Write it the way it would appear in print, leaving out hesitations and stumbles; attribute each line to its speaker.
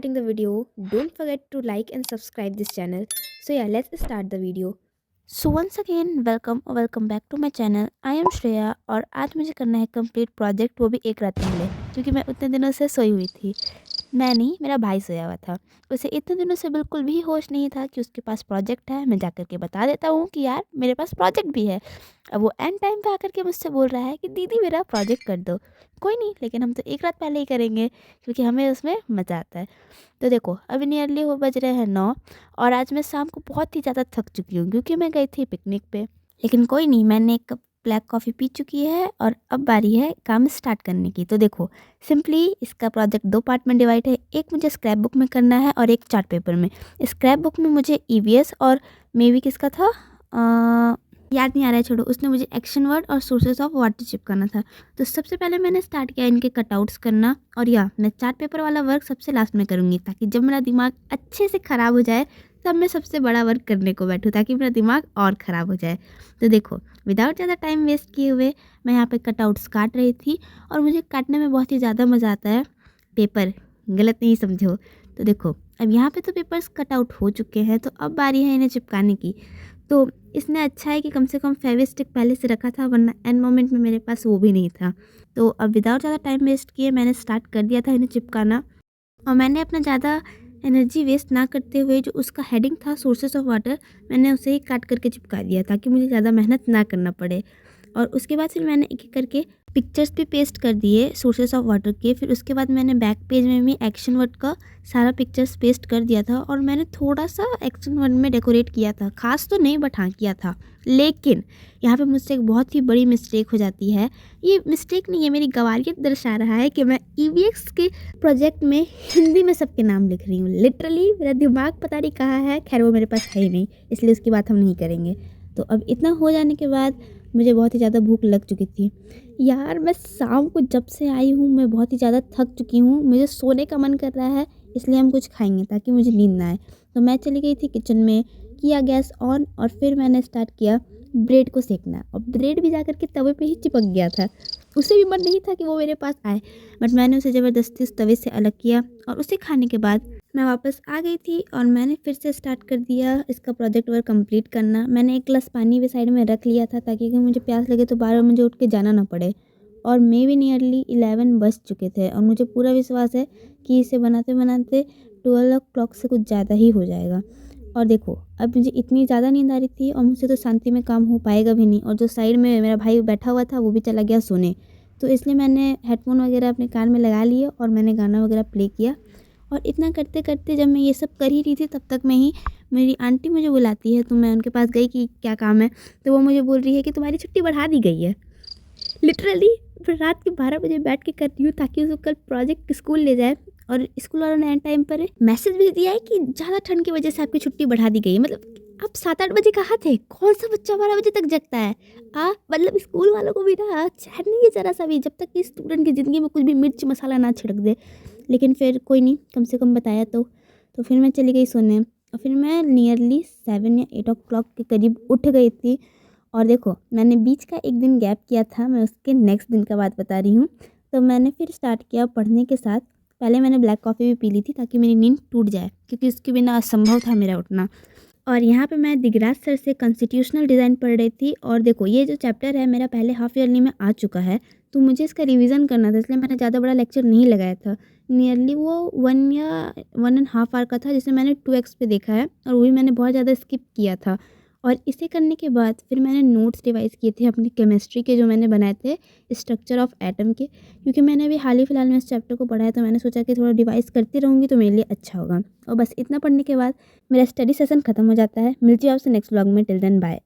Speaker 1: starting the video, don't forget to like and subscribe this channel. So yeah, let's start the video.
Speaker 2: So once again welcome back to my channel. I am Shreya और आज मुझे करना है complete project, वो भी एक रात पहले, क्योंकि मैं उतने दिनों से सोई हुई थी। मैं नहीं, मेरा भाई सोया हुआ था। उसे इतने दिनों से बिल्कुल भी होश नहीं था कि उसके पास प्रोजेक्ट है। मैं जाकर के बता देता हूँ कि यार मेरे पास प्रोजेक्ट भी है। अब वो एंड टाइम पे आकर के मुझसे बोल रहा है कि दीदी मेरा प्रोजेक्ट कर दो। कोई नहीं, लेकिन हम तो एक रात पहले ही करेंगे क्योंकि हमें उसमें मज़ा आता है। तो देखो अभी नियरली वो बज रहे हैं 9 और आज मैं शाम को बहुत ही ज़्यादा थक चुकी हूँ क्योंकि मैं गई थी पिकनिक पे। लेकिन कोई नहीं, मैंने एक कप ब्लैक कॉफ़ी पी चुकी है और अब बारी है काम स्टार्ट करने की। तो देखो सिंपली इसका प्रोजेक्ट 2 पार्ट में डिवाइड है। एक मुझे स्क्रैप बुक में करना है और एक चार्ट पेपर में। स्क्रैप बुक में मुझे ईवीएस और मे बी किसका था, याद नहीं आ रहा है, छोड़ो। उसने मुझे एक्शन वर्ड और सोर्सेज ऑफ वाटर चिपकाना था। तो सबसे पहले मैंने स्टार्ट किया इनके कटआउट्स करना, और या मैं चार्ट पेपर वाला वर्क सबसे लास्ट में करूँगी ताकि जब मेरा दिमाग अच्छे से ख़राब हो जाए तब मैं सबसे बड़ा वर्क करने को बैठूँ, ताकि मेरा दिमाग और ख़राब हो जाए। तो देखो विदाउट ज़्यादा टाइम वेस्ट किए हुए मैं यहाँ पे कटआउट्स काट रही थी, और मुझे काटने में बहुत ही ज़्यादा मज़ा आता है। पेपर गलत नहीं समझो। तो देखो अब यहाँ पे तो पेपर्स कटआउट हो चुके हैं, तो अब बारी है इन्हें चिपकाने की। तो इसने अच्छा है कि कम से कम फेविस्टिक पहले से रखा था, वरना एंड मोमेंट में मेरे पास वो भी नहीं था। तो अब विदाउट ज़्यादा टाइम वेस्ट किए मैंने स्टार्ट कर दिया था इन्हें चिपकाना। और मैंने अपना ज़्यादा एनर्जी वेस्ट ना करते हुए जो उसका हेडिंग था सोर्सेस ऑफ वाटर, मैंने उसे ही काट करके चिपका दिया ताकि मुझे ज़्यादा मेहनत ना करना पड़े। और उसके बाद फिर मैंने एक एक करके पिक्चर्स भी पेस्ट कर दिए सोर्सेस ऑफ वाटर के। फिर उसके बाद मैंने बैक पेज में भी एक्शन वर्ड का सारा पिक्चर्स पेस्ट कर दिया था, और मैंने थोड़ा सा एक्शन वर्ड में डेकोरेट किया था, खास तो नहीं बट हाँ किया था। लेकिन यहाँ पे मुझसे एक बहुत ही बड़ी मिस्टेक हो जाती है। ये मिस्टेक नहीं है, मेरी गवारियत दर्शा रहा है कि मैं ईवीएक्स के प्रोजेक्ट में हिंदी में सबके नाम लिख रही हूँ। लिटरली मेरा दिमाग पता नहीं कहाँ है, खैर वो मेरे पास है ही नहीं, इसलिए उसकी बात हम नहीं करेंगे। तो अब इतना हो जाने के बाद मुझे बहुत ही ज़्यादा भूख लग चुकी थी। यार मैं शाम को जब से आई हूँ मैं बहुत ही ज़्यादा थक चुकी हूँ, मुझे सोने का मन कर रहा है, इसलिए हम कुछ खाएंगे ताकि मुझे नींद ना आए। तो मैं चली गई थी किचन में, किया गैस ऑन, और फिर मैंने स्टार्ट किया ब्रेड को सेकना। और ब्रेड भी जाकर के तवे पे ही चिपक गया था। उसे भी मन नहीं था कि वो मेरे पास आए, बट मैंने उसे ज़बरदस्ती उस तवे से अलग किया, और उसे खाने के बाद मैं वापस आ गई थी और मैंने फिर से स्टार्ट कर दिया इसका प्रोजेक्ट वर्क कंप्लीट करना। मैंने एक गिलास पानी भी साइड में रख लिया था ताकि अगर मुझे प्यास लगे तो बार बार मुझे उठ के जाना ना पड़े। और मे भी नियरली 11 बज चुके थे, और मुझे पूरा विश्वास है कि इसे बनाते बनाते 12 o'clock से कुछ ज़्यादा ही हो जाएगा। और देखो अब मुझे इतनी ज़्यादा नींद आ रही थी और मुझसे तो शांति में काम हो पाएगा भी नहीं, और जो साइड में मेरा भाई बैठा हुआ था वो भी चला गया सोने। तो इसलिए मैंने हेडफोन वगैरह अपने कान में लगा लिए और मैंने गाना वगैरह प्ले किया। और इतना करते करते जब मैं ये सब कर ही रही थी तब तक में ही मेरी आंटी मुझे बुलाती है। तो मैं उनके पास गई कि क्या काम है। तो वो मुझे बोल रही है कि तुम्हारी छुट्टी बढ़ा दी गई है। लिटरली फिर रात के 12 बजे बैठ के करती हूँ ताकि उसको कल प्रोजेक्ट स्कूल ले जाए। और स्कूल वालों ने एंड टाइम पर मैसेज भी दिया है कि ज़्यादा ठंड की वजह से आपकी छुट्टी बढ़ा दी गई है। मतलब आप 7-8 बजे कहाँ थे? कौन सा बच्चा 12 बजे तक जगता है? मतलब स्कूल वालों को भी ना चैन नहीं है ज़रा सा भी, जब तक कि स्टूडेंट की ज़िंदगी में कुछ भी मिर्च मसाला ना छिड़क दे। लेकिन फिर कोई नहीं, कम से कम बताया तो फिर मैं चली गई सोने। और फिर मैं नियरली 7 या 8 o'clock के करीब उठ गई थी। और देखो मैंने बीच का एक दिन गैप किया था, मैं उसके नेक्स्ट दिन का बात बता रही हूँ। तो मैंने फिर स्टार्ट किया पढ़ने के साथ। पहले मैंने ब्लैक कॉफ़ी भी पी ली थी ताकि मेरी नींद टूट जाए, क्योंकि उसके बिना असंभव था मेरा उठना। और यहाँ पे मैं दिगराज सर से कॉन्स्टिट्यूशनल डिज़ाइन पढ़ रही थी। और देखो ये जो चैप्टर है मेरा पहले हाफ ईयरली में आ चुका है, तो मुझे इसका रिवीजन करना था, इसलिए मैंने ज़्यादा बड़ा लेक्चर नहीं लगाया था। नियरली वो 1 या 1.5 आवर का था, जिसे मैंने 2x पे देखा है, और वो भी मैंने बहुत ज़्यादा स्किप किया था। और इसे करने के बाद फिर मैंने नोट्स रिवाइज़ किए थे अपनी केमिस्ट्री के, जो मैंने बनाए थे स्ट्रक्चर ऑफ एटम के, क्योंकि मैंने अभी हाल ही फिलहाल में इस चैप्टर को पढ़ा है, तो मैंने सोचा कि थोड़ा रिवाइज़ करती रहूँगी तो मेरे लिए अच्छा होगा। और बस इतना पढ़ने के बाद मेरा स्टडी सेशन ख़त्म हो जाता है। मिलती हूँ आपसे नेक्स्ट व्लॉग में। Till then bye.